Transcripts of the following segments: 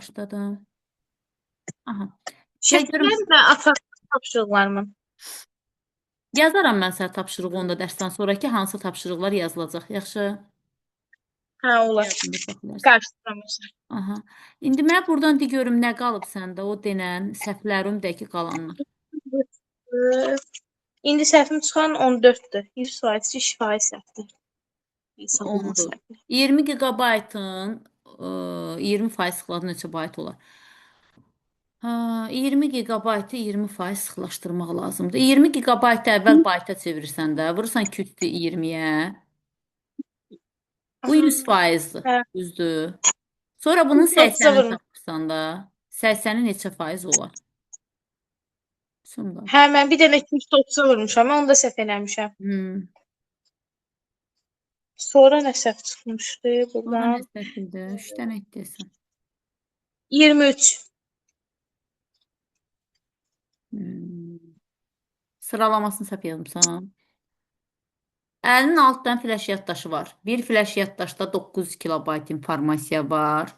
Başladım. Aha. Gəl görüm. Şəkillər və asaslı tapşırıqlarımın. Yazaram mən sənə tapşırıq onda dərsdən sonraki hansı tapşırıqlar yazılacaq. Yaxşı. Hə, olar. Yadında saxlayarsın. Qarşılamışam. Aha. İndi mən buradan de görüm nə qalıb səndə o denən səhvlərimdəki qalanlar. İndi səhvim çıxan 14-dür. 100% şifahi səhvdir. Hesablama 14. səhvi. 20 gigabaytın 20% sıxladı neçə bayt olar? Ha, 20 gigabaytı 20% sıxlaşdırmaq lazımdır. 20 gigabaytı əvvəl bayta çevirirsən də, vurursan kütdü 20-yə. Bu Aha. 100%'dır. Hə, Düzdür. Sonra bunun 30-a 80'ini vurmuş. tapırsan da 80'i neçə faiz olar? Sonra. Hə, mən bir dənə 230-a vurmuşam. Onu da səhv eləmişəm. Hmm. Sonra nə səhv çıxmışdı Sonra nə buradan? səhvdir? 3 dənə etdiysən. 23. Hmm. Sıralamasını səhv yazmışsan. Əlinin altdan flash yaddaşı var. Bir flash yaddaşda 900 kilobayt informasiya var.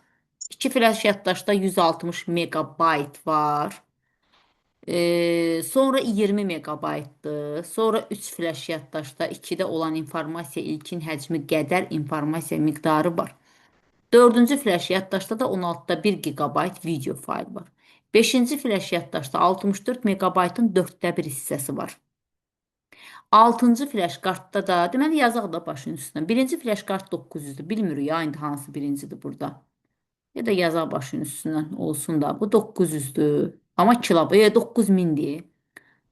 İki flash yaddaşda 160 megabayt var. Sonra 20 megabaytdır. Sonra 3 flash yaddaşda 2-də olan informasiya ilkin həcmi qədər informasiya miqdarı var. Dördüncü flash yaddaşda da 16'da 1 gigabayt video fayl var. Beşinci flash yaddaşda 64 megabaytın 4'də 1 hissəsi var. Altıncı flash kartda da, deməli yazaq da başın üstünə. Birinci flash kart 900'dür. Bilmirik ya indi hansı birincidir burada. Ya da yazaq başın üstündən olsun da. Bu 900'dür. Amma kilobayt 9000'dir.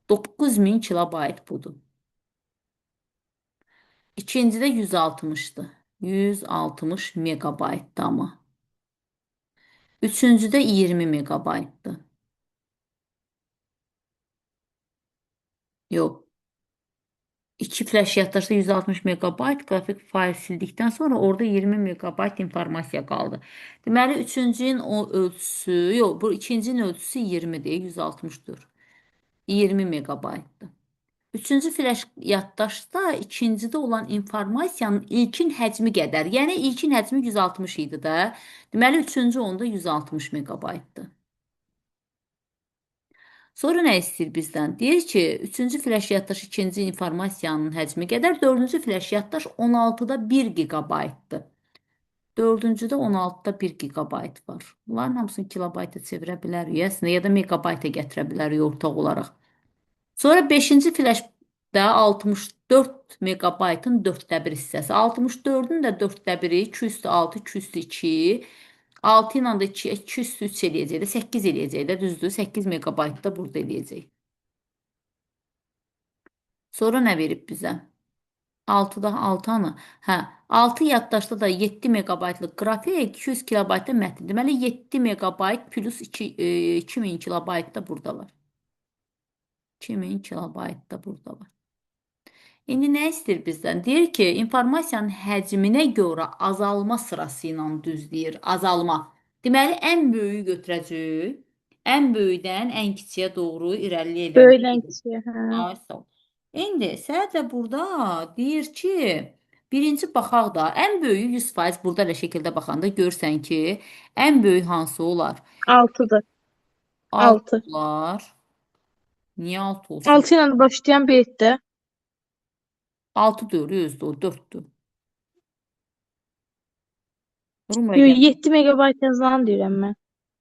9000 kilobayt budur. İkincidə 160'dır. 160 megabaytdır amma. Üçüncüdə 20 megabaytdır. Yox. 2 flash yaddaşda 160 megabayt qrafik fayl sildikdən sonra orada 20 megabayt informasiya qaldı. Deməli, üçüncünün o ölçüsü, yox, bu ikincinin ölçüsü 20-dir, 160'dır. 20 megabaytdır. Üçüncü flash yaddaşda ikincidə olan informasiyanın ilkin həcmi qədər, yəni ilkin həcmi 160 idi də. Deməli, üçüncü onda 160 megabaytdır. Sonra nə istəyir bizdən? Deyir ki, üçüncü flash yaddaş ikinci informasiyanın həcmi qədər, dördüncü flash yaddaş 16'da 1 gigabaytdır. Dördüncüdə 16'da 1 gigabayt var. Bunların hamısını kilobayta çevirə bilərik, əslində, ya da megabayta gətirə bilərik ortaq olaraq. Sonra 5-ci flashdə 64 megabaytın 4'də 1 hissəsi. 64'ün də 4'də 1-i 2 üstü 6, 2 üstü 2. 6 ilə də 2, 2 üstü 3 eləyəcək də 8 eləyəcək də, düzdür? 8 megabayt da burada eləyəcək. Sonra nə verib bizə? 6'da 6 anı. Hə, 6 yaddaşda da 7 megabaytlıq qrafik, 200 kilobayt da mətn. Deməli 7 megabayt plus 2000 kilobayt da burada var. 2000 kilobayt da burada var. İndi nə istəyir bizdən? Deyir ki, informasiyanın həcminə görə azalma sırası ilə düzləyir. Azalma. Deməli, ən böyüyü götürəcək. Ən böyükdən ən kiçiyə doğru irəli Böyükdən eləməliyik. kiçiyə, hə. Ay, sağ ol. İndi sadəcə burada deyir ki, birinci baxaq da, ən böyüyü 100%, burada elə şəkildə baxanda görsən ki, ən böyük hansı olar? 6-dır. 6 6. olar. Niyə 6 olsun? 6 ilə başlayan beytdə. 6 deyil, özdə o 4'dür. Rumra Yox, gəl. 7 megabayt yazılanı deyirəm mən.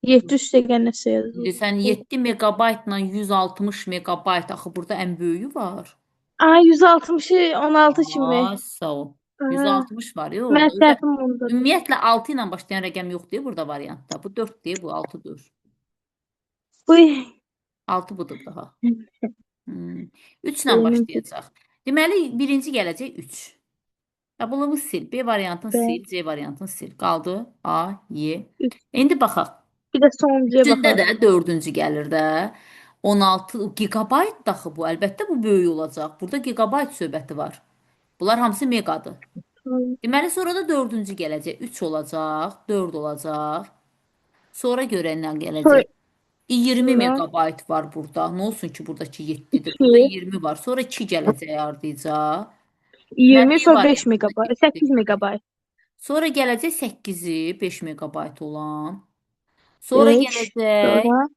7 üstəgəl nəsə İndi sən yazılır. 7 megabaytla 160 megabayt axı burada ən böyüyü var. Ay, 160'ı 16 kimi. Ay, sağ ol. Aha, 160 var ya mən orada. səhvim ondadır. Ümumiyyətlə 6 ilə başlayan rəqəm yoxdur burada variantda. Bu 4 deyil, bu 6-dır. Bu 6 budur daha. 3 ilə beynim başlayacaq. Deməli, birinci gələcək 3. Və bunu sil. B variantını B. sil, C variantını sil. Qaldı A, Y. İndi baxaq. Bir də sonuncuya Üçündə də baxaq. dördüncü gəlir də. 16 gigabayt daxı bu. Əlbəttə bu böyük olacaq. Burada gigabayt söhbəti var. Bunlar hamısı megadır. Deməli sonra da dördüncü gələcək. 3 olacaq, 4 olacaq. Sonra görəndən gələcək. 20 Sonra megabayt var burada. Nə olsun ki buradakı 7'dir. 2, Burada 20 var. Sonra 2 gələcək ardıyca. Deməli 20, B sonra 5 variantında megabayt, 7. 8 megabayt. Sonra gələcək 8'i 5 megabayt olan. Sonra 5. gələcək. Sonra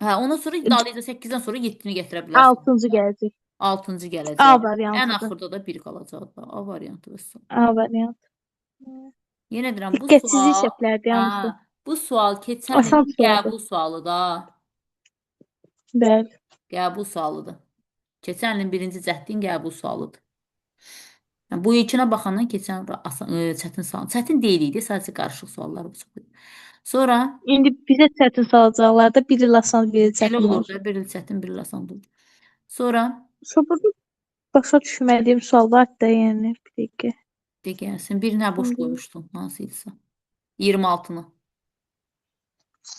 Hə, ondan sonra dalıyca 8-dən sonra 7-ni gətirə bilərsən. 6-cı gələcək. 6-cı A gələcək. Ən variantıdır. axırda da 1 qalacaq da. A variantı olsun. A variant. Yenə deyirəm, bu Diqqətsizlik sual, səhvlərdir hə, hamısı. bu sual keçən Asan ilin sualdır. qəbul sualı da. Bəli. Qəbul sualıdır. Keçən ilin birinci cəhdin qəbul sualıdır. Yəni, bu ilkinə baxandan keçən asan, çətin sual. Çətin deyil idi, sadəcə qarışıq suallar bu. Sonra İndi bizə çətin salacaqlarda biri asan, biri elə çətin olur olsun. da, biri çətin, biri asan olur. Sonra Sonra başa düşmədiyim sual var da, yəni bir dəqiqə. de gəlsin. Bir nə boş qoymuşdun, hansı idisə? 26-nı.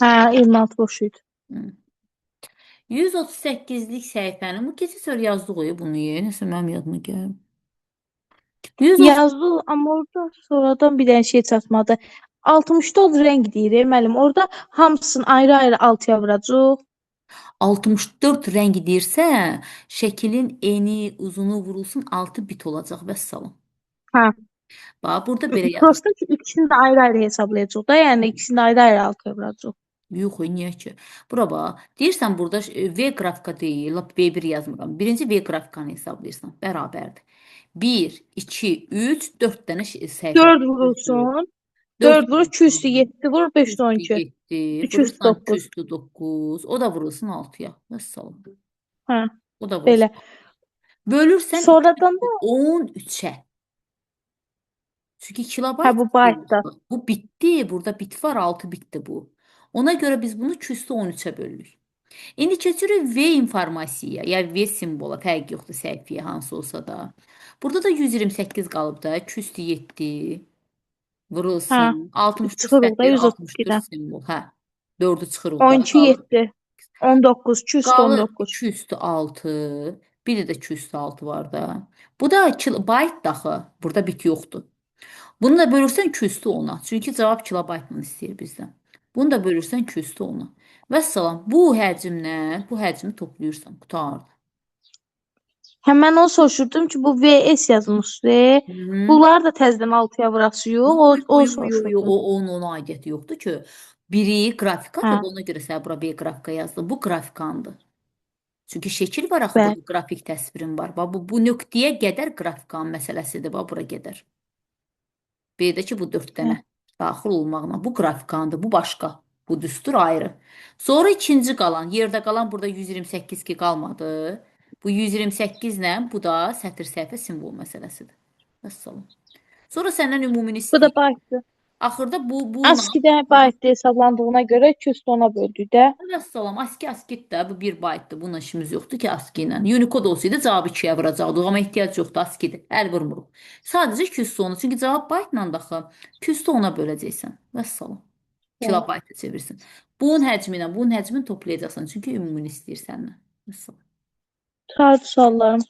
Hə, 26 boş idi. Hı. 138-lik səhifənin, bu keçə sonra yazdıq bunu, nəsə mənim yadıma gəlir. 130 Yazdı, amma orada sonradan bir dənə şey çatmadı. 64 rəng deyir, müəllim. Orada hamısını ayrı-ayrı altıya vuracaq. 64 rəng deyirsə, şəklin eni, uzunu vurulsun 6 bit olacaq vəssalam. Hə. Bax, burada belə yazır. Prosta ki, ikisini də ayrı-ayrı hesablayacaq da, yəni ikisini də ayrı-ayrı altıya vuracaq. Yox, niyə ki? Bura bax. Deyirsən burada V qrafika deyil, lap V1 yazmıram. Birinci V qrafikanı hesablayırsan, bərabərdir. 1, 2, 3, 4 dənə səhifə 4 düzdür. vurulsun. 4 4 vur, 2 üstü vurulsun. 7 vur, 5 üstü 2 12. 7, 3 üstü vurursan 2 9. üstü 9, o da vurulsun 6-ya. Vəssalam. Hə, O da belə. vurulsun. Bölürsən 2 Sonradan da 13-ə. Çünki hə kilobayt bu deyil. baytda. Bu bitdi. Burada bit var, 6 bitdi bu. Ona görə biz bunu 2 üstü 13-ə bölürük. İndi keçirik V informasiyaya, ya V simvola, fərq yoxdur səhifəyə hansı olsa da. Burada da 128 qalıb da, 2 üstü 7 Hə, vurulsun. 64 çıxırıq da səhvdir, 64 132-dən. simvol, hə. 4-ü çıxırıq da, 12 qalır. 7. 19, 2 üstü Qalır 19. 2 üstü 6, bir də 2 üstü 6 var da. Bu da bayt daxı, burada bit yoxdur. Bunu da bölürsən 2 üstü 10-a. Çünki cavab kilobaytla istəyir bizdən. Bunu da bölürsən 2 üstü 10-a. Vəssalam, bu həcmlə bu həcmi toplayırsan, qutardı. Həmən onu soruşurdum ki, bu VS yazmışdı. Hı. Bunları da təzədən altıya vurasıyıq. Yox, O yox, yox, yox, soruşurdum. o onun ona aidiyyəti yoxdur ki. Biri Hə, qrafikadır, ona görə sən bura bir qrafika yazdın. Bu qrafikandır. Çünki şəkil var axıda, bəli. bu qrafik təsvirin var. Bax, bu nöqtəyə qədər qrafikanın məsələsidir. Bax, bura qədər. Bir də ki, bu 4 dənə Hə. daxil olmaqla. Bu qrafikandır, bu başqa. Bu düstur ayrı. Sonra ikinci qalan, yerdə qalan burada 128 ki qalmadı. Bu 128 ilə bu da sətr səhifə simvol məsələsidir. Vəssalam. Sonra səndən ümumini Bu da istəyir. baytdır. Axırda bununla ASCII-də baytda hesablandığına görə 2 üstü 10-a böldük də. vəssalam, ASCII ASCII də bu bir baytdır. Bununla işimiz yoxdur ki ASCII ilə. Unicode olsaydı cavabı 2-yə vuracaqdıq, amma ehtiyac yoxdur ASCII-dir. Əl vurmuruq. Sadəcə 2 üstü 10, çünki cavab baytla daxı 2 üstü 10-a böləcəksən. Vəssalam. Bəli. Kilobayta çevirsin. Bunun həcmini toplayacaqsan, çünki ümumini istəyir səndən. Vəssalam. Tarif suallarım.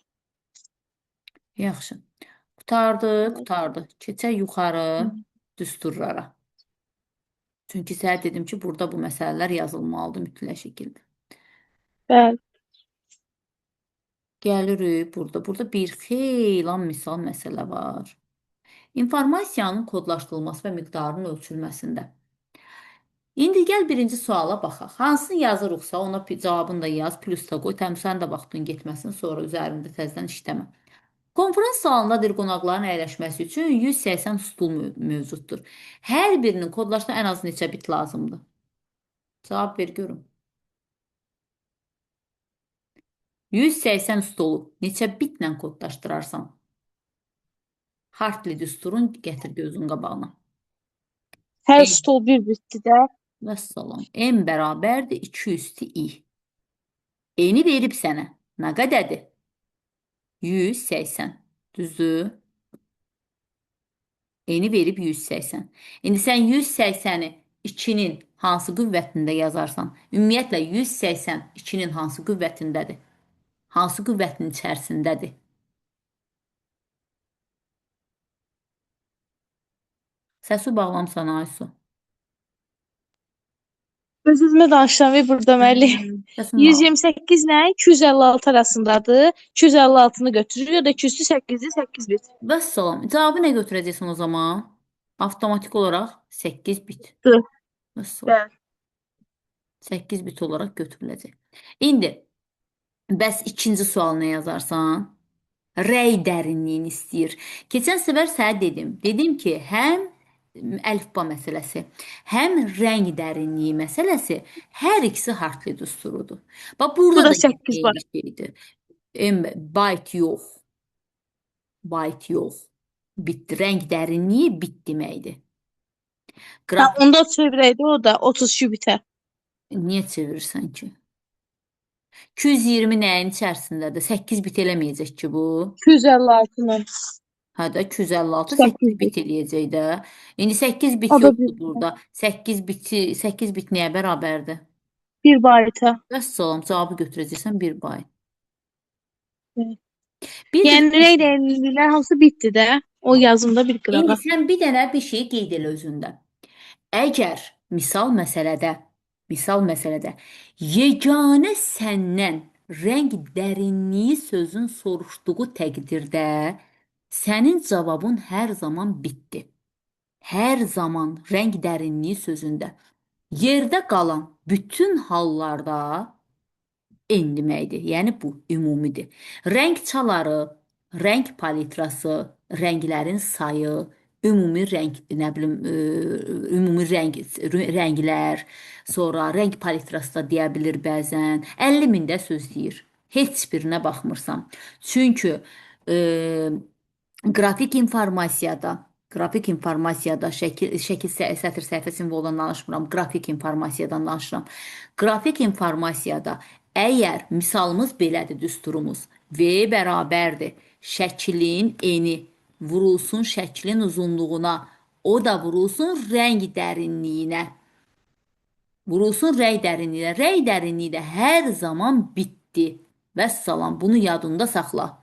Yaxşı. Qutardı. Keçək yuxarı düsturlara. Çünki səhər dedim ki, burada bu məsələlər yazılmalıdır mütləq şəkildə. Bəli. Gəlirik burada. Burada bir xeylan misal məsələ var. İnformasiyanın kodlaşdırılması və miqdarının ölçülməsində. İndi gəl birinci suala baxaq. Hansını yazırıqsa ona cavabını da yaz, plus da qoy. Təmsən də vaxtın getməsin, sonra üzərində təzədən işləmə. Konfrans salonundadır qonaqların əyləşməsi üçün 180 stul mövcuddur. Hər birinin kodlaşma ən az neçə bit lazımdır? Cavab ver görüm. 180 stolu neçə bitlə kodlaşdırarsan? Hartli düsturun gətir gözün qabağına. Hər En, stul bir bitdi də. vəssalam. En bərabərdir 2 üstü i. Eni verib sənə. Nə qədədir? 180. Düzdür? Eni verib 180. İndi sən 180-i 2-nin hansı qüvvətində yazarsan? Ümumiyyətlə 180 2-nin hansı qüvvətindədir? Hansı qüvvətin içərisindədir? Səsi bağlamsan Aysu. Öz-özümə danışıram burada müəllim. Səsin bağlı. 128 ilə 256 arasındadır. 256-nı götürür ya da 2 üstü 8-i 8 bit. Vəssalam. Cavabı nə götürəcəksən o zaman? Avtomatik olaraq 8 bit. Dır. Vəssalam. Bəli. 8 bit olaraq götürüləcək. İndi bəs ikinci sual nə yazarsan? Rəy dərinliyini istəyir. Keçən səfər sənə dedim. Dedim ki, həm əlifba məsələsi, həm rəng dərinliyi məsələsi hər ikisi harfli düsturudur. Bax burada Burada da yenə 8 var. eyni şeydir. Byte yox, byte yox. Bit, rəng dərinliyi bit deməkdir. Hə, Qrafik onda çevirəydi o da 32 bitə. niyə çevirirsən ki? 220 nəyin içərisindədir? 8 bit eləməyəcək ki bu. 256-nın Hə də 256 8 8 bit bit. eləyəcək də. İndi 8 bit O da yoxdur bir, burada. 8 bit nəyə bərabərdir? bir bayta. Vəssalam, cavabı götürəcəksən 1 bay. Evet. Bir də Yəni rəy hamısı bitdi də. O yazımda bir indi qırağa. sən bir dənə bir şey qeyd elə özündə. Əgər misal məsələdə yeganə səndən rəng dərinliyi sözün soruşduğu təqdirdə sənin cavabın hər zaman bitdi. Hər zaman rəng dərinliyi sözündə yerdə qalan bütün hallarda en deməkdir. Yəni bu ümumidir. Rəng çaları, rəng palitrası, rənglərin sayı, ümumi rəng, nə bilim, ümumi rənglər, sonra rəng palitrası da deyə bilir bəzən. 50 mində söz deyir. Heç birinə baxmırsam. Çünki e, qrafik informasiyada şəkil sətr səhifə simvolundan danışmıram, qrafik informasiyadan danışıram. Qrafik informasiyada əgər misalımız belədir, düsturumuz V bərabərdir şəklin eni vurulsun şəklin uzunluğuna, o da vurulsun rəng dərinliyinə. Vurulsun rəng dərinliyinə. Rəng dərinliyi də hər zaman bitdi. Vəssalam, bunu yadında saxla.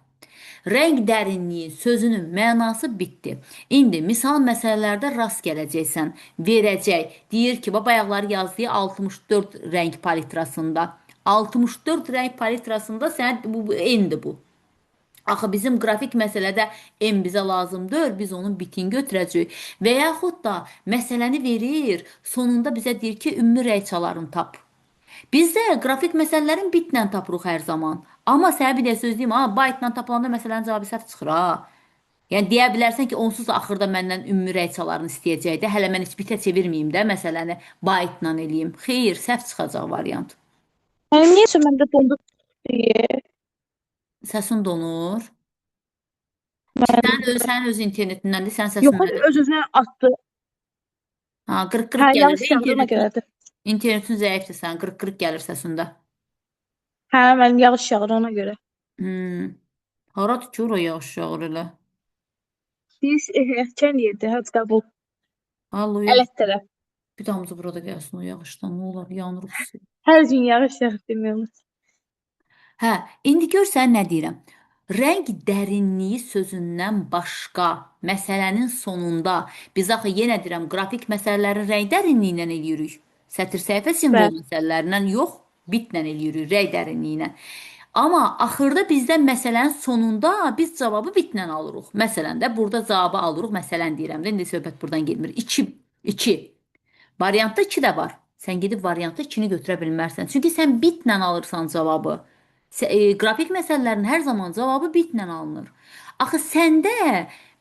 Rəng dərinliyi sözünün mənası bitdi. İndi misal məsələlərdə rast gələcəksən, verəcək. Deyir ki, bayaqları yazdığı 64 rəng palitrasında. 64 rəng palitrasında sən bu endir bu. Axı bizim qrafik məsələdə en bizə lazımdır, biz onun bitini götürəcəyik. Və yaxud da məsələni verir, sonunda bizə deyir ki, ümumi rəyçalarını tap. Biz də qrafik məsələlərin bitlə tapırıq hər zaman. Amma sənə bir də söz deyim, ha, byte-la tapılanda məsələnin cavabı səhv çıxır ha. Yəni deyə bilərsən ki, onsuz da axırda məndən ümumi rəyçalarını istəyəcək də, hələ mən heç bitə çevirməyim də məsələni byte-la eləyim. Xeyr, səhv çıxacaq variant. Yəni niyə məndə dondu deyə? Səsin donur. Müəllim. Sənin öz internetindəndir, sənin Yox, səsin nədir? öz-özünə atdı. Ha, Hə, qırıq-qırıq gəlir də yağış yağdı ona internetin. görədir. İnternetin zəifdir sənin, qırıq-qırıq gəlir səsində. Hə, mənim yağış yağır ona görə. Hmm. Haradır ki, ora yağış yağır elə. Biz Həkən yerdə Hacqabul Hallo, yağış. Ələt tərəf. Bir damcı burada gəlsin o yağışdan. Nə olar, yanırıq sizi. Hər gün yağış yağır demək. Hə, indi görsən nə deyirəm. Rəng dərinliyi sözündən başqa məsələnin sonunda biz axı yenə deyirəm qrafik məsələlərin rəng dərinliyi ilə eləyirik. Sətr səhifə simvol Bəli. məsələlərindən yox, bitlə eləyirik rəng dərinliyi ilə. Amma axırda bizdən məsələnin sonunda biz cavabı bitlə alırıq. Məsələn də burada cavabı alırıq. Məsələn deyirəm də indi söhbət buradan getmir. 2. Variantda 2 də var. Sən gedib variantda 2-ni götürə bilmərsən. Çünki sən bitlə alırsan cavabı. Qrafik məsələlərin hər zaman cavabı bitlə alınır. Axı səndə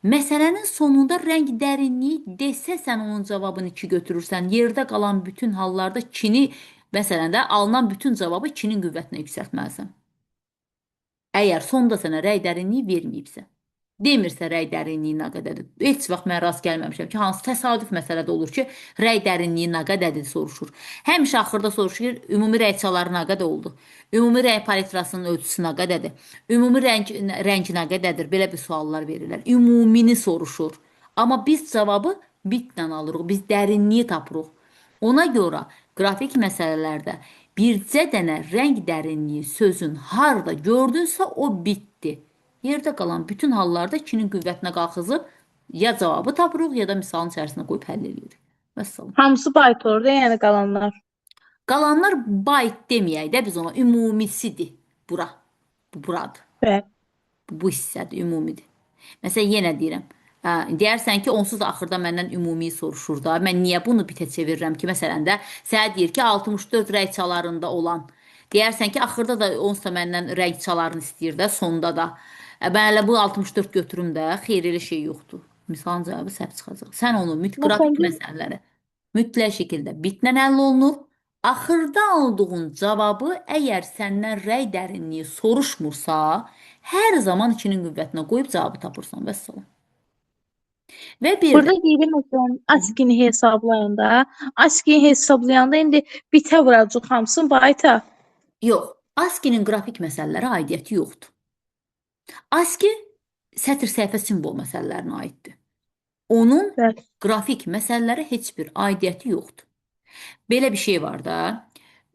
məsələnin sonunda rəng dərinliyi desə sən onun cavabını 2 götürürsən. Yerdə qalan bütün hallarda 2-ni, məsələn də alınan bütün cavabı 2-nin qüvvətinə yüksəltməlisən. Əgər sonda sənə rəy dərinliyi verməyibsə. Demirsə rəy dərinliyi nə qədərdir. Heç vaxt mən rast gəlməmişəm ki, hansı təsadüf məsələdə olur ki, rəy dərinliyi nə qədərdir soruşur. Həmişə axırda soruşur, ümumi rəy çaları nə qədər oldu? Ümumi rəng palitrasının ölçüsü nə qədərdir? Ümumi rəng nə qədərdir? Belə bir suallar verirlər. Ümumini soruşur. Amma biz cavabı bitlə alırıq. Biz dərinliyi tapırıq. Ona görə qrafik məsələlərdə bircə dənə rəng dərinliyi sözün harda gördünsə o bitdi. Yerdə qalan bütün hallarda 2-nin qüvvətinə qalxızıb ya cavabı tapırıq, ya da misalın içərisinə qoyub həll edirik. Vəssalam. Hamısı bayt orada, yəni qalanlar. Qalanlar byte deməyək də biz ona ümumisidir. Bura. Bu buradır. Bəli. Bu hissədir, ümumidir. Məsələn, yenə deyirəm. Hə, deyərsən ki, onsuz da axırda məndən ümumi soruşur da. Mən niyə bunu bitə çevirirəm ki? Məsələn də sənə deyir ki, 64 rəng çalarında olan. Deyərsən ki, axırda da onsuz da məndən rəng çalarını istəyir də, sonda da. Mən elə bu 64 götürüm də, xeyr elə şey yoxdur. Misalın cavabı səhv çıxacaq. Sən onu qrafik Məsələn, məsələləri mütləq şəkildə bitlə həll olunur. Axırda aldığın cavabı əgər səndən rəy dərinliyi soruşmursa, hər zaman 2-nin qüvvətinə qoyub cavabı tapırsan. Vəssalam. Və bir burada də deyirəm məsələn, askini hesablayanda, askini hesablayanda indi bitə vuracaq hamısını bayta. yox, ASCII-nin qrafik məsələlərə aidiyyəti yoxdur. ASCII sətr səhifə simvol məsələlərinə aiddir. Onun Bəli. qrafik məsələlərə heç bir aidiyyəti yoxdur. Belə bir şey var da.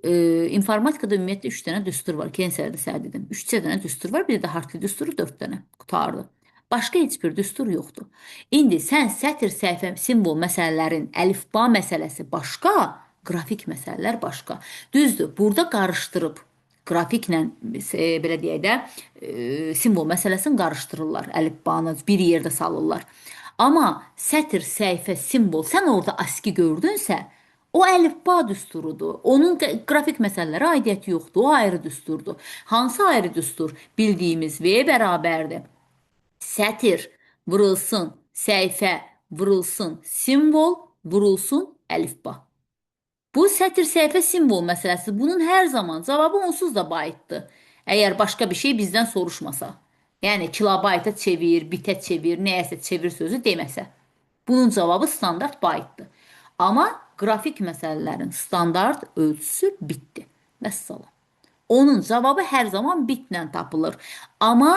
İnformatikada ümumiyyətlə 3 dənə düstur var. Kensərdə səhv dedim. 3 dənə düstur var, bir də Hartli düsturu 4 dənə qutardı. Başqa heç bir düstur yoxdur. İndi sən sətr səhifə simvol məsələlərin əlifba məsələsi başqa, qrafik məsələlər başqa. Düzdür, burada qarışdırıb qrafiklə belə deyək də simvol məsələsini qarışdırırlar. Əlifbanı bir yerdə salırlar. Amma sətr səhifə simvol sən orada aski gördünsə, o əlifba düsturudur. Onun qrafik məsələlərə aidiyyəti yoxdur. O ayrı düsturdur. Hansı ayrı düstur? Bildiyimiz V bərabərdir. Sətr vurulsun, səhifə vurulsun, simvol vurulsun, əlifba. Bu sətr səhifə simvol məsələsi. Bunun hər zaman cavabı onsuz da baytdır. Əgər başqa bir şey bizdən soruşmasa. Yəni kilobayta çevir, bitə çevir, nəyəsə çevir sözü deməsə. Bunun cavabı standart baytdır. Amma qrafik məsələlərin standart ölçüsü bitdir. Vəssalam. Onun cavabı hər zaman bitlə tapılır. Amma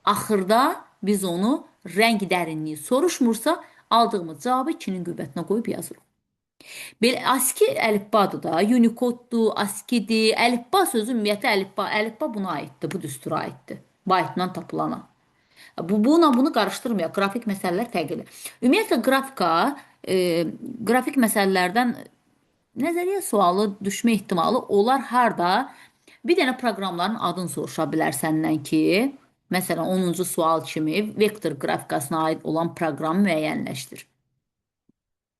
axırda biz onu rəng dərinliyi soruşmursa, aldığımız cavabı 2-nin qüvvətinə qoyub yazırıq. Belə ASCII əlifbadır da, Unicode-dur, ASCII-dir. Əlifba sözü ümumiyyətlə əlifba buna aiddir, bu düstura aiddir. Byte-dan tapılana. Bunu qarışdırmayaq. Qrafik məsələlər fərqlidir. Ümumiyyətlə qrafik məsələlərdən nəzəriyyə sualı düşmə ehtimalı olar harda? Bir dənə proqramların adını soruşa bilər səndən ki, məsələn 10-cu sual kimi vektor qrafikasına aid olan proqramı müəyyənləşdir.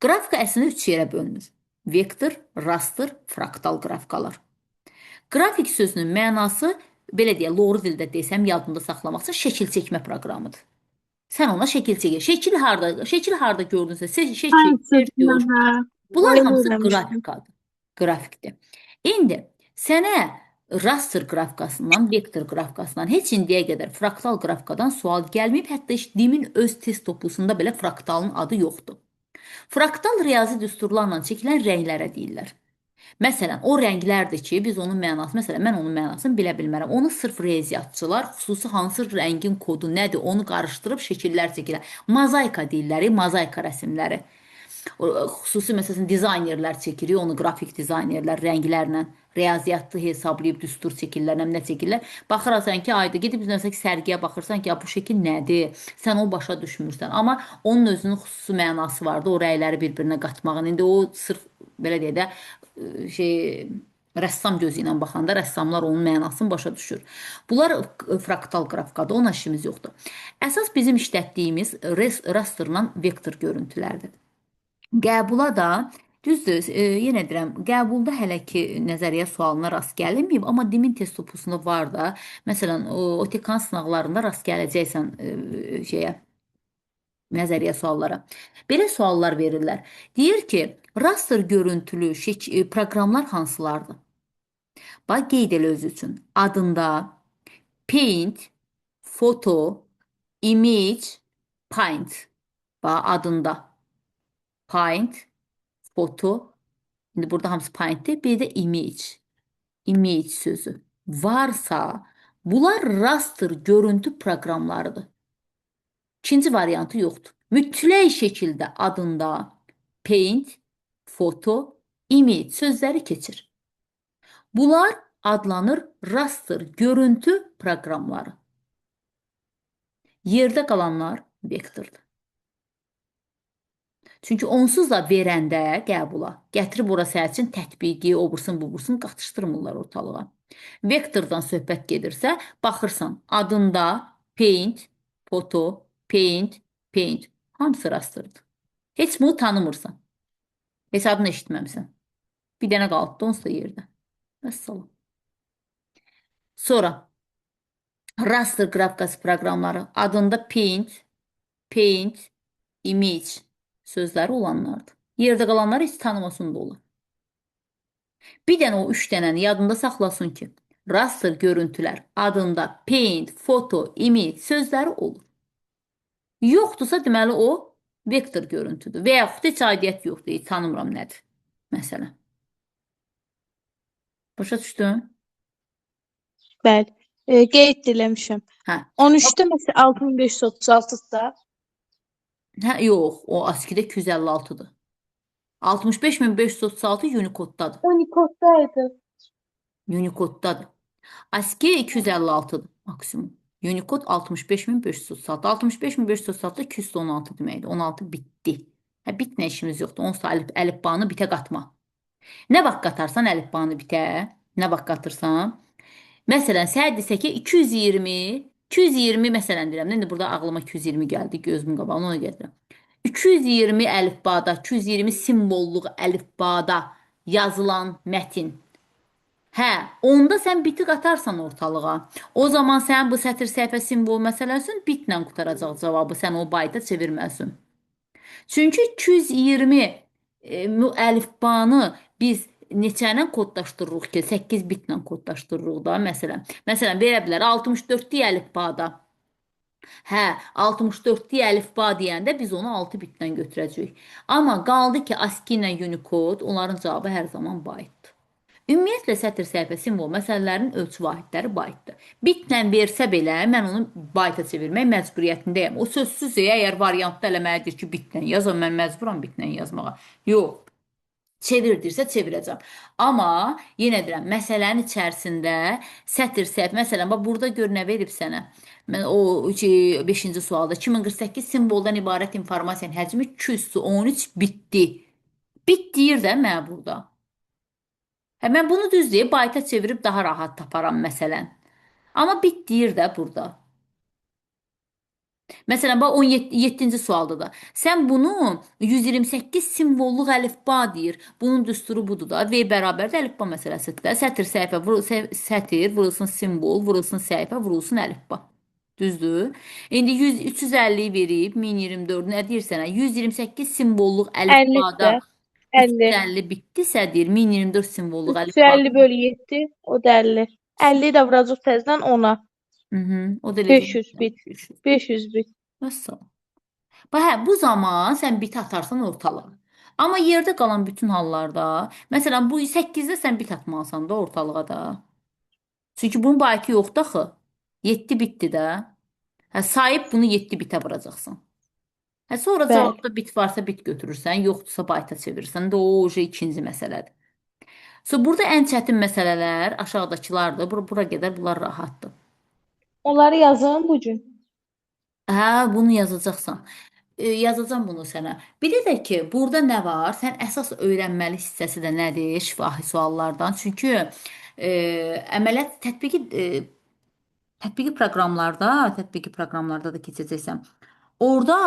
Qrafika əslində 3 yerə bölünür. Vektor, raster, fraktal qrafikalar. Qrafik sözünün mənası, belə deyə, loğru dildə desəm, yadında saxlamaq üçün şəkil çəkmə proqramıdır. Sən ona şəkil çəkir. Şəkil harda gördünsə, şəkil, çekiyor. Hə, Bunlar elə hamısı öyrənmişdim. qrafikadır. Qrafikdir. İndi sənə raster qrafikasından, vektor qrafikasından heç indiyə qədər fraktal qrafikadan sual gəlməyib. Hətta heç DİM-in öz test topusunda belə fraktalın adı yoxdur. Fraktal riyazi düsturlarla çəkilən rənglərə deyirlər. Məsələn, o rənglərdir ki, biz onun mənasını, məsələn, mən onun mənasını bilə bilmərəm. Onu sırf riyaziyyatçılar, xüsusi hansı rəngin kodu nədir, onu qarışdırıb şəkillər çəkirlər. Mozaika deyirlər, mozaika rəsmləri. Xüsusi məsələn dizaynerlər çəkir, onu qrafik dizaynerlər rənglərlə riyaziyyatlı hesablayıb düstur çəkirlər, nə çəkirlər. Baxırsan ki, ayda gedib məsələn sərgiyə baxırsan ki, bu şəkil nədir? Sən o başa düşmürsən. Amma onun özünün xüsusi mənası vardı, o rəngləri bir-birinə qatmağın. İndi o sırf belə deyə də rəssam gözü ilə baxanda rəssamlar onun mənasını başa düşür. Bunlar fraktal qrafikadır, ona işimiz yoxdur. Əsas bizim işlətdiyimiz rasterla vektor görüntülərdir. Qəbula da düzdür, yenə deyirəm, qəbulda hələ ki nəzəriyyə sualına rast gəlinməyib, amma DİM-in test topusunda var da. Məsələn, OTK sınaqlarında rast gələcəksən nəzəriyyə suallara. Belə suallar verirlər. Deyir ki, raster görüntülü proqramlar hansılardır? Bax, qeyd elə özü üçün. Adında Paint, Photo, Image, Paint. Bax, adında Paint, Photo. İndi burada hamısı Paint'dir. Bir də Image. Image sözü. Varsa, bunlar raster görüntü proqramlarıdır. İkinci variantı yoxdur. Mütləq şəkildə adında Paint, Photo, Image sözləri keçir. Bunlar adlanır raster görüntü proqramları. Yerdə qalanlar vektordur. Çünki onsuz da verəndə qəbula gətirib ora sənin üçün tətbiqi, obursun, bubursun qatışdırmırlar ortalığa. Vektordan söhbət gedirsə, baxırsan adında Paint, Photo, Paint, Paint. Hamısı rasterdir. Heç bunu tanımırsan. Heç adını eşitməmisən. Bir dənə qalıbdı, onsuz da yerdə. Vəssalam. Sonra raster qrafikası proqramları adında Paint, Image sözləri olanlardır. Yerdə qalanlar heç tanımasın da olur. Bir dənə o üç dənəni yadında saxlasın ki, raster görüntülər adında Paint, Photo, Image sözləri olur. Yoxdursa deməli o vektor görüntüdür və yaxud heç aidiyyət yoxdur, heç tanımıram nədir. Məsələn. Başa düşdün? Bəli. Qeyd eləmişəm. Hə. 13-də məsələn 6536-da Hə, yox, o ASCII-də 256-dır. 65536 Unicode-dadır. Unicode-da idi. Unicode-dadır. ASCII 256-dır maksimum. Unicode 65536. 65536 216 deməkdir. 16 bitdi. Hə, bitmə işimiz yoxdur. Onsuz da əlifbanı bitə qatma. Nə vaxt qatarsan əlifbanı bitə, nə vaxt qatırsan. Məsələn, səhər desə ki 220 məsələn deyirəm. İndi burada ağlıma 220 gəldi gözümün qabağına ona gedirəm. 220 əlifbada, 220 simvolluq əlifbada yazılan mətin. Hə, onda sən biti qatarsan ortalığa. O zaman sən bu sətir səhifə simvol məsələsin bitlə qutaracaq cavabı. Sən o bayta çevirməlisən. Çünki 220 əlifbanı biz neçə ilə kodlaşdırırıq ki? 8 bitlə kodlaşdırırıq da məsələn. Məsələn, verə bilər 64-lük əlifbada. Hə, 64-lük əlifba deyəndə biz onu 6 bitdən götürəcəyik. Amma qaldı ki, ASCII ilə Unicode, onların cavabı hər zaman baytdır. Ümumiyyətlə sətr səhifə simvol məsələlərinin ölçü vahidləri baytdır. Bitlə versə belə mən onu bayta çevirmək məcburiyyətindəyəm. O sözsüz əgər variantda eləməlidir ki, bitlə yazam, mən məcburam bitlə yazmağa. Yox. Çevirdirsə çevirəcəm. Amma yenə deyirəm, məsələnin içərisində sətr səhifə, məsələn, bax burada gör nə verib sənə. Mən o 5-ci sualda 2048 simvoldan ibarət informasiyanın həcmi 213 bitdi. Bit deyir də mənə burada. Hə, mən bunu düz deyib bayta çevirib daha rahat taparam məsələn. Amma bit deyir də burada. Məsələn, bax 17-ci sualda da. Sən bunu 128 simvolluq əlifba deyir. Bunun düsturu budur da. V bərabərdə əlifba məsələsidir də. Sətr səhifə, sətr vurulsun simvol, vurulsun səhifə, vurulsun əlifba. Düzdür? İndi 350-yi verib 1024 nə deyir sənə? 128 simvolluq 50 əlifbada də 50. 350 bitdisə deyir 1024 simvolluq əlifbada. 350 bölü 7 o da 50. 50 də vuracaq təzədən 10-a. O da eləcək. 500 bit. 500 bit. Vəssalam. Bax, hə, bu zaman sən bit atarsan ortalığa. Amma yerdə qalan bütün hallarda, məsələn, bu 8-də sən bit atmalısan da ortalığa da. Çünki bunun baytı yoxdur axı. 7 bitdir də. Hə, sayıb bunu 7 bitə vuracaqsan. Hə, sonra Bəli. cavabda bit varsa bit götürürsən, yoxdursa bayta çevirirsən. Də o ikinci məsələdir. So, burada ən çətin məsələlər aşağıdakılardır. Bura qədər bunlar rahatdır. Onları yazın bu gün. Hə, bunu yazacaqsan. Yazacağam bunu sənə. Bir də ki, burada nə var? Sən əsas öyrənməli hissəsi də nədir? Şifahi suallardan. Çünki əməliyyat tətbiqi proqramlarda da keçəcəksən. Orada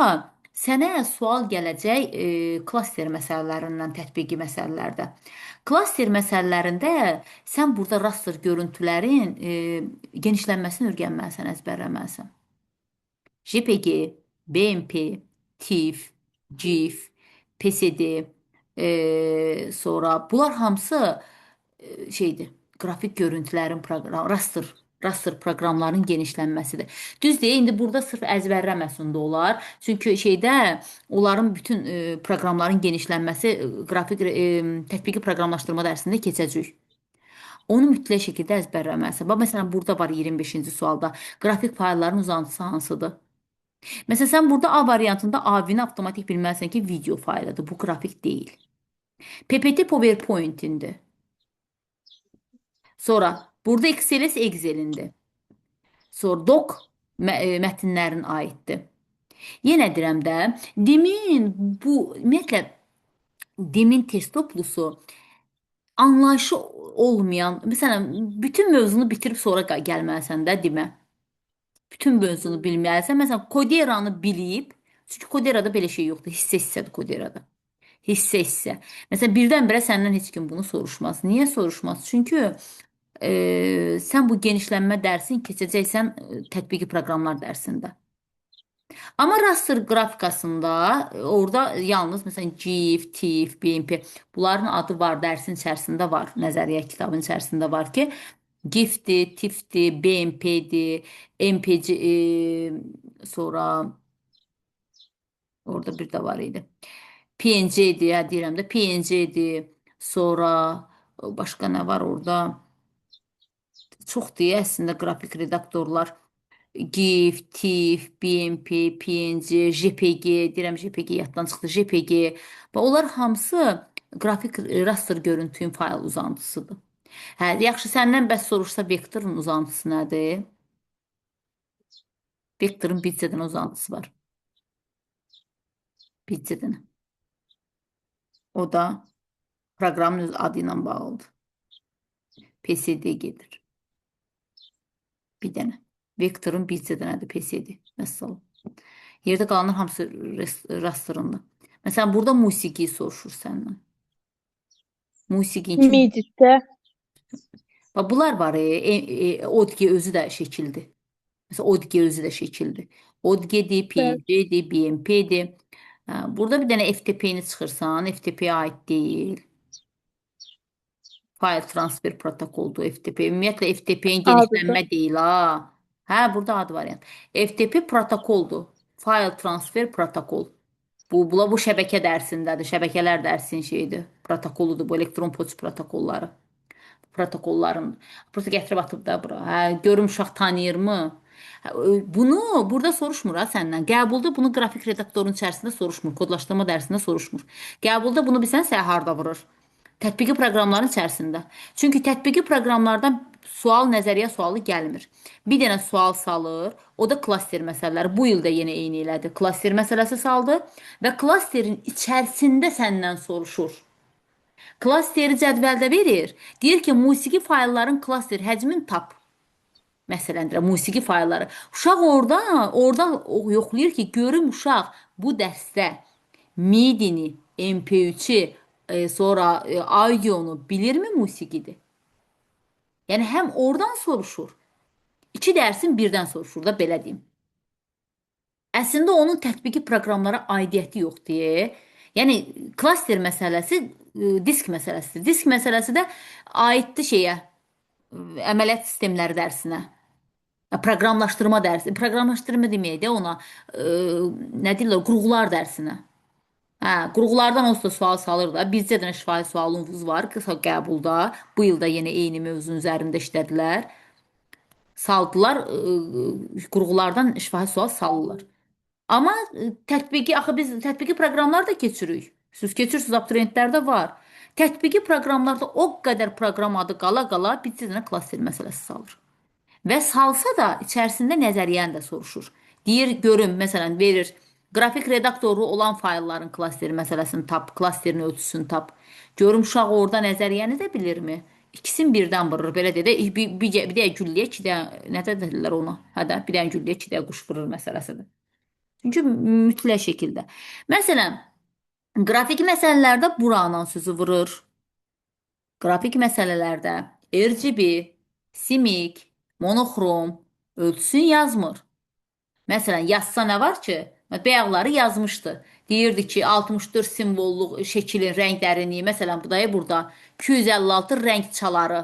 sənə sual gələcək klaster məsələlərindən, tətbiqi məsələlərdə. Klaster məsələlərində sən burada raster görüntülərin genişlənməsini öyrənməlisən, əzbərləməlisən. JPG, BMP, TIFF, GIF, PSD, sonra bunlar hamısı şeydir, qrafik görüntülərin raster proqramların genişlənməsidir. Düzdür, indi burada sırf əzbərləməsin də olar. Çünki şeydə onların bütün proqramların genişlənməsi qrafik tətbiqi proqramlaşdırma dərsində keçəcək. Onu mütləq şəkildə əzbərləməlisən. Bax, məsələn, burada var 25-ci sualda. Qrafik faylların uzantısı hansıdır? Məsələn, sən burada A variantında A-ni avtomatik bilməlisən ki, video faylıdır. Bu qrafik deyil. PPT PowerPoint-indir. Sonra burada XLS Excel-indir. Sonra doc mətnlərin aiddir. Yenə deyirəm də, ümumiyyətlə Dimin test toplusu anlayışı olmayan, məsələn, bütün mövzunu bitirib sonra gəlməlisən də Dimə. Bütün mövzunu bilməlisən. Məsələn, Koderanı bilib, Çünki Koderada belə şey yoxdur. Hissə-hissədir Koderada. Hissə-hissə. Məsələn, birdən-birə səndən heç kim bunu soruşmaz. Niyə soruşmaz? Çünki sən bu genişlənmə dərsini keçəcəksən tətbiqi proqramlar dərsində. Amma raster qrafikasında orada yalnız məsələn GIF, TIFF, BMP bunların adı var, dərsin içərisində var, nəzəriyyə kitabının içərisində var ki, GIF-dir, TIFF-dir, BMP-dir, MPG, sonra orada bir də var idi. PNG-dir, hə deyirəm də, PNG-dir. Sonra başqa nə var orada? Çoxdur əslində qrafik redaktorlar. GIF, TIFF, BMP, PNG, JPG, deyirəm JPG yaddan çıxdı, JPG. Və onlar hamısı qrafik raster görüntünün fayl uzantısıdır. Hə, yaxşı səndən bəs soruşsa vektorun uzantısı nədir? Vektorun bitcədən uzantısı var. Bitcədən. O da proqramın öz adı ilə bağlıdır. PSD gedir. Bir dənə. Vektorun bircə dənədir PSD. Vəssalam. Yerdə qalanlar hamısı rasterında. Məsələn, burada musiqi soruşur səndən. Musiqin kimi. MIDI-də. Bax, bunlar var. ODG özü də şəkildir. Məsələn, ODG özü də şəkildir. ODG-dir, Bəli. PNG-dir, BMP-dir. Burada bir dənə FTP-ni çıxırsan, FTP-yə aid deyil. File transfer protokoldur FTP. Ümumiyyətlə FTP-nin Adıdır. genişlənmə deyil ha. Hə, burada adı variant. FTP protokoldur. File transfer protokol. Bu şəbəkə dərsindədir. Şəbəkələr dərsinin şeyidir. Protokoludur bu elektron poçt protokolları. Protokolların. Prosta gətirib atıb da bura. Hə, görüm uşaq tanıyırmı? Hə, bunu burada soruşmur ha səndən. Qəbulda bunu qrafik redaktorun içərisində soruşmur. Kodlaşdırma dərsində soruşmur. Qəbulda bunu bilsən sən harda vurur? Tətbiqi proqramların içərisində. Çünki tətbiqi proqramlardan sual, nəzəriyyə sualı gəlmir. Bir dənə sual salır, o da klaster məsələləri. Bu il də yenə eyni elədi. Klaster məsələsi saldı və klasterin içərisində səndən soruşur. Klasteri cədvəldə verir. Deyir ki, musiqi faylların klaster həcmini tap. Məsələndir, musiqi faylları. Uşaq orada yoxlayır ki, görüm uşaq bu dərsdə MIDI-ni, MP3-ü, sonra audionu bilirmi musiqidir? Yəni həm oradan soruşur. İki dərsin birdən soruşur da belə deyim. Əslində onun tətbiqi proqramlara aidiyyəti yoxdur. Yəni klaster məsələsi disk məsələsidir. Disk məsələsi də aiddir şeyə, əməliyyat sistemləri dərsinə. Proqramlaşdırma dərsi. Proqramlaşdırma deməyək də ona nə deyirlər, qurğular dərsinə. Hə, qurğulardan onsuz da sual salır da. Bizcə də şifahi sualımız var qısa qəbulda. Bu il də yenə eyni mövzunun üzərində işlədilər. Saldılar, qurğulardan şifahi sual salırlar. Amma tətbiqi, axı biz tətbiqi proqramlar da keçirik. Siz keçirsiniz, abituriyentlərdə var. Tətbiqi proqramlarda o qədər proqram adı qala-qala bizcə də klaster məsələsi salır. Və salsa da içərisində nəzəriyyəni də soruşur. Deyir, görüm, məsələn, verir, qrafik redaktoru olan faylların klasteri məsələsini tap, klasterin ölçüsünü tap. Görüm, uşaq orada nəzəriyyəni də bilirmi? İkisini birdən vurur, belə deyə də, bir dəyə gülləyə, iki dəyə, nə də deyirlər ona? Hə də, bir dəyə gülləyə, iki dəyə quş vurur məsələsidir. Çünki mütləq şəkildə. Məsələn, qrafik məsələlərdə buranın sözü vurur. Qrafik məsələlərdə RGB, simik, monoxrom ölçüsünü yazmır. Məsələn, yazsa nə var ki? Bayaqları yazmışdı. Deyirdi ki, 64 simvolluq şəkilin rəng dərinliyi, məsələn, bu da burada 256 rəng çaları.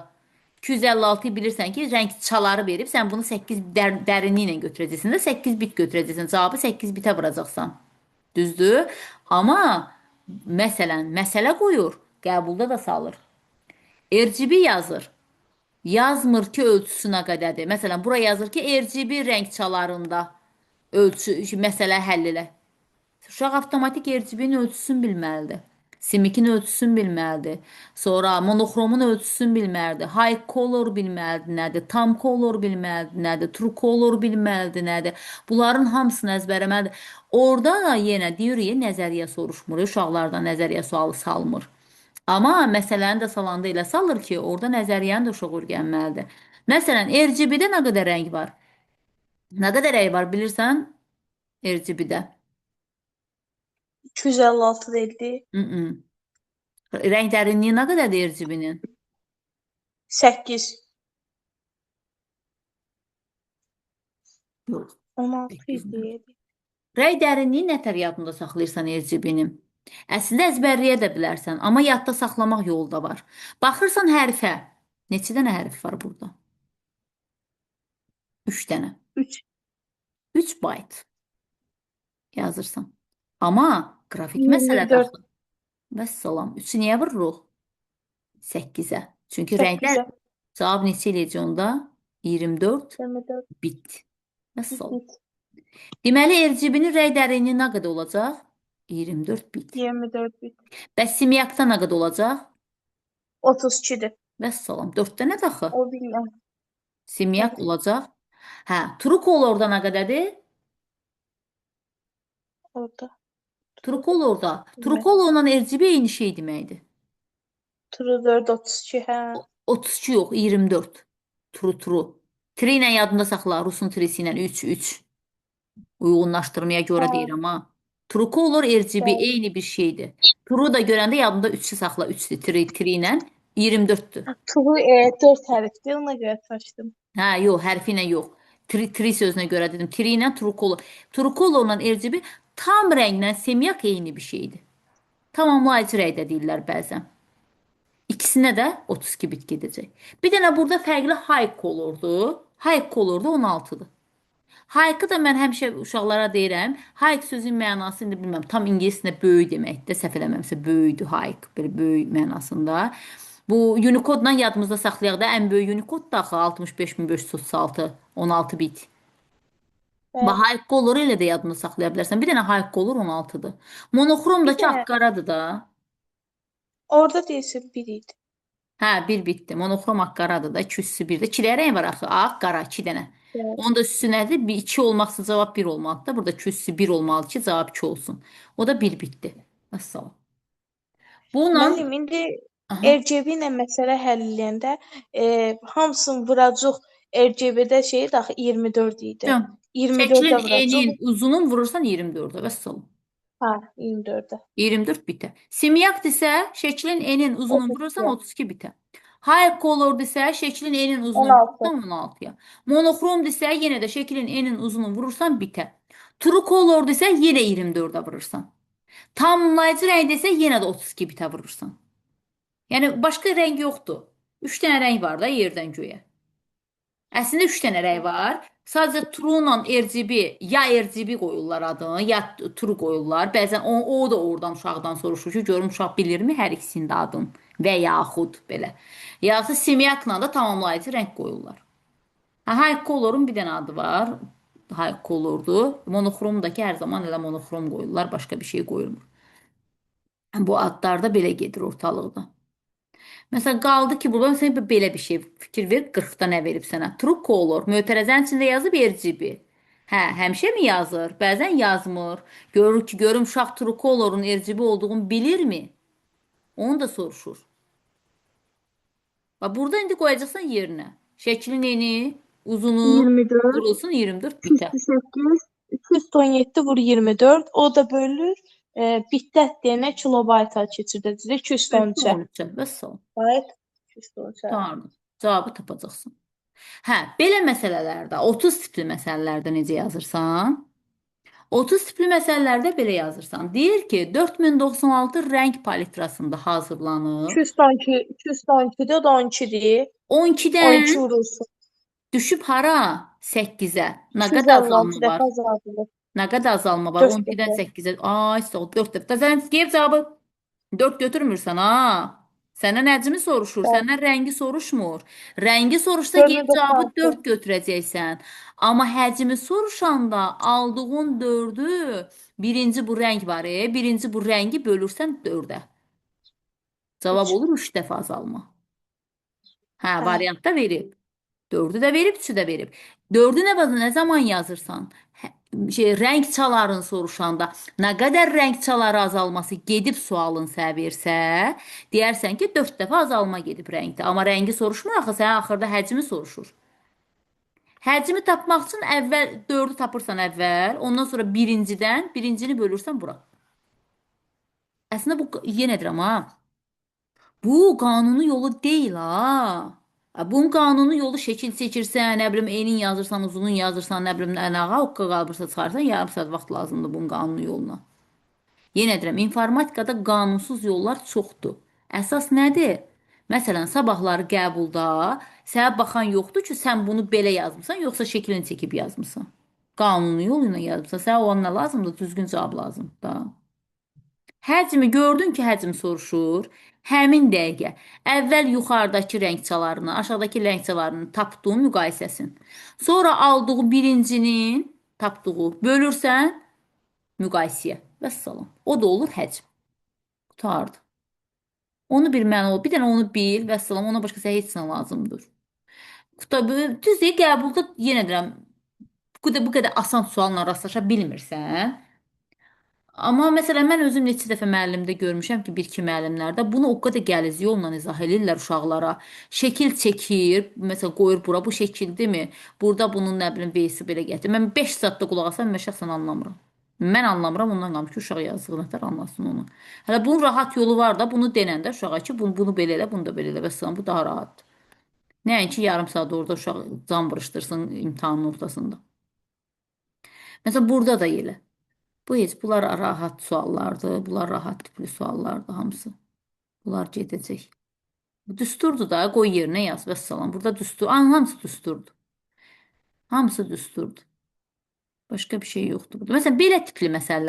256-yı bilirsən ki, rəng çaları verib, sən bunu 8 dərinliyi ilə götürəcəksən də 8 bit götürəcəksən. Cavabı 8 bitə vuracaqsan. Düzdür? Amma məsələn, məsələ qoyur, qəbulda da salır. RGB yazır. Yazmır ki, ölçüsü nə qədərdir. Məsələn, bura yazır ki, RGB rəng çalarında məsələ həll elə. Uşaq avtomatik RGB-nin ölçüsünü bilməlidir. Simikin ölçüsünü bilməlidir. Sonra monoxromun ölçüsünü bilməlidir. High color bilməlidir nədir. Tam color bilməlidir nədir. True color bilməlidir nədir. Bunların hamısını əzbərləməlidir. Orada da yenə deyirik, nəzəriyyə soruşmur. Uşaqlardan nəzəriyyə sualı salmır. Amma məsələni də salanda elə salır ki, orada nəzəriyyəni də uşaq öyrənməlidir. Məsələn, RGB-də nə qədər rəng var? Nə qədər rəng var bilirsən? RGB-də. 256 deyildi. Mm-mm. Renk dərinliyi nə qədərdir RGB'nin? 8, Yox, 16 8 nə? idi. Renk dərinliyi nətər yadında saxlayırsan RGB'nin? Əslində əzbərləyə də bilərsən, amma yadda saxlamaq yolu da var. Baxırsan hərfə. Neçə dənə hərf var burada? 3 dənə. 3, 3 bayt yazırsan. Amma qrafik məsələdə 24, axı. Vəssalam. 3-ü niyə vururuq? 8-ə. Çünki rənglər 8-ə, cavab neçə eləyəcək onda? 24 24, bit. Vəssalam. bit, Deməli, RGB-nin rəng dərinliyi nə qədər olacaq? 24 bit. 24 bit, Bəs simyakda nə qədər olacaq? 32-dir. Vəssalam. 4 dənə də axı. O bilməm. Simyak Evet, olacaq. Hə, true color-da nə qədərdir? orada. True color-da. True Bilməm. color-la RGB eyni şey deməkdir. True 4, 32, hə. 32 yox, 24. True true. Tri ilə yadında saxla. Rusun trisi ilə 3 3. Uyğunlaşdırmaya görə Hə, deyirəm ha. True color RGB bəli. eyni bir şeydir. True da görəndə yadında 3-ü saxla. 3-dür. Tri ilə 24-dür. True 4 hərfdir, ona görə açdım. Hə, yox, hərfi ilə yox. Tri sözünə görə dedim. Tri ilə true color. True colorla RGB tam rənglə semyak eyni bir şeydir. Tamamlayıcı rəng də deyirlər bəzən. İkisinə də 32 bit gedəcək. Bir dənə burada fərqli high colordur. High colorda 16-dır. High-ı da mən həmişə uşaqlara deyirəm. High sözün mənası indi bilmirəm. Tam ingiliscə böyük deməkdir. Səhv eləmirəmsə böyükdür high. Belə böyük mənasında. Bu Unicode-la yadımızda saxlayaq da ən böyük Unicode da axı 65536 16 bit. Bax, Bəli. high color ilə də yadını saxlaya bilərsən. Bir dənə high color 16-dır. Bir Monoxromdakı dənə ağ-qaradır da. orada deyilsə 1 idi. Hə, bir bitdi. Monoxrom ağ-qaradır da. İki üstü bir də. İki dənə rəng var axı. Ağ, qara, iki dənə. Bəli. Onun da üstü nədir? Bir, iki olmaqsa cavab bir olmalıdır da. Burada iki üstü bir olmalı ki, cavab iki olsun. O da bir bitdi. Vəssalam. Bununla Müəllim, indi aha, RGB ilə məsələ həll edəndə hamısını vuracaq RGB-də şey daxı 24 idi. can. Şəklin 24-ə vuracaq. enin uzunun vurursan 24-ə. Vəssalam. Hə, 24-ə. 24 bitə. Simyak desə, şəklin enin uzunun vurursan 32-yə. 32 bitə. High color desə, şəklin enin uzunun 16. vurursan 16-ya. Monoxrom desə, yenə də şəklin enin uzunun vurursan bitə. True color desə, yenə 24-ə vurursan. Tamamlayıcı rəng desə, yenə də 32 bitə vurursan. Yəni başqa rəng yoxdur. 3 dənə rəng var da yerdən göyə. Əslində 3 dənə rəng var. Sadəcə True ilə RGB ya RGB qoyurlar adını, ya True qoyurlar. Bəzən o da oradan uşaqdan soruşur ki, görüm uşaq bilirmi hər ikisinin də adını və yaxud belə. Yaxud simyakla da tamamlayıcı rəng qoyurlar. Ha, high color'un bir dənə adı var. High color'dur. Monoxromdakı hər zaman elə monoxrom qoyurlar, başqa bir şey qoyulmur. Bu adlar da belə gedir ortalıqda. Məsələn, qaldı ki, burada məsələn belə bir şey fikir ver, 40-da nə verib sənə? True color, mötərizənin içində yazıb RGB. Hə, həmişə mi yazır? Bəzən yazmır. Görür ki, görüm uşaq true color'un RGB olduğunu bilirmi? Onu da soruşur. Bax, burada indi qoyacaqsan yerinə. Şəklin eni, uzunu 24, vurulsun 24 bitə. 208, 217 vur 24. O da bölür. Bitdə deyənə kilobayta keçirdəcək. 213-ə. 13-ə. Vəssalam. Bayt 213-ə. Tamam. Cavabı tapacaqsın. Hə, belə məsələlərdə, 30 tipli məsələlərdə necə yazırsan? 30 tipli məsələlərdə belə yazırsan. Deyir ki, 4096 rəng palitrasında hazırlanıb. 212, 212-də o da 12-dir. 12 12-dən vurulsun. düşüb hara? 8-ə. Nə qədər 256 azalma var? dəfə azaldılır. Nə qədər azalma var? 4 12-dən dəfə. 8-ə. Ay, sağ ol, 4 dəfə. Sən deyib cavabı 4 götürmürsən ha? Səndən həcmi soruşur, Bəli. səndən rəngi soruşmur. Rəngi soruşsa Dördü gəlib cavabı 96. 4 götürəcəksən. Amma həcmi soruşanda aldığın 4-ü birinci bu rəng var, birinci bu rəngi bölürsən 4-ə. Cavab 3. olur 3 dəfə azalma. Hə, Hə. variantda verib. 4-ü də verib, 3-ü də verib. 4-ü nə zaman yazırsan? Rəng çaların soruşanda nə qədər rəng çaları azalması gedib sualın sənə versə, deyərsən ki, 4 dəfə azalma gedib rəngdə. Amma rəngi soruşmur axı, sənə axırda həcmi soruşur. Həcmi tapmaq üçün əvvəl 4-ü tapırsan əvvəl, ondan sonra birincini bölürsən bura. Əslində bu yenə deyirəm ha. Bu qanuni yolu deyil ha. Bunun qanuni yolu şəkil çəkirsən, nə bilim enin yazırsan, uzunun yazırsan, nə bilim nə haqqa qalırsa çıxarsan, yarım saat vaxt lazımdır bunun qanuni yoluna. Yenə deyirəm, informatikada qanunsuz yollar çoxdur. Əsas nədir? Məsələn, sabahları qəbulda sənə baxan yoxdur ki, sən bunu belə yazmısan, yoxsa şəklini çəkib yazmısan. Qanuni yolu ilə yazmısan, sənə o an nə lazımdır? Düzgün cavab lazımdır da. Həcmi gördün ki, həcm soruşur. Həmin dəqiqə əvvəl yuxarıdakı rəngçalarını, aşağıdakı rəngçalarını tapdığın müqayisəsin. Sonra aldığın birincinin tapdığı bölürsən müqayisəyə. Vəssalam. O da olur həcm. Qurtardı. Onu bilməli ol. Bir dənə onu bil, vəssalam. Ona başqa sənə heç nə lazımdır. Düzdür, qəbulda yenə deyirəm, bu qədər asan sualla rastlaşa bilmirsən. Amma məsələn mən özüm neçə dəfə müəllimdə görmüşəm ki, bir-iki müəllimlərdə bunu o qədər qəliz yolla izah edirlər uşaqlara. Şəkil çəkir, məsələn qoyur bura bu şəkildirmi? Burada bunun nə bilim veysi belə gətir. Mən 5 saatda qulaq asam, mən şəxsən anlamıram. Mən anlamıram, ondan qalmış ki, uşaq yazığı nətər anlasın onu. Hələ bunun rahat yolu var da, bunu denəndə uşağa ki, bunu belə elə, bunu da belə elə. Bəs bu daha rahatdır. Nəinki yarım saat orada uşaq can vuruştursun imtahanın ortasında. Məsələn burada da elə. Bunlar rahat suallardır. Bunlar rahat tipli suallardır hamısı. Bunlar gedəcək. Bu düsturdur da, qoy yerinə yaz vəssalam. Burada düstur, hamısı düsturdur. Hamısı düsturdur. Başqa bir şey yoxdur burada. Məsələn, belə tipli məsələlər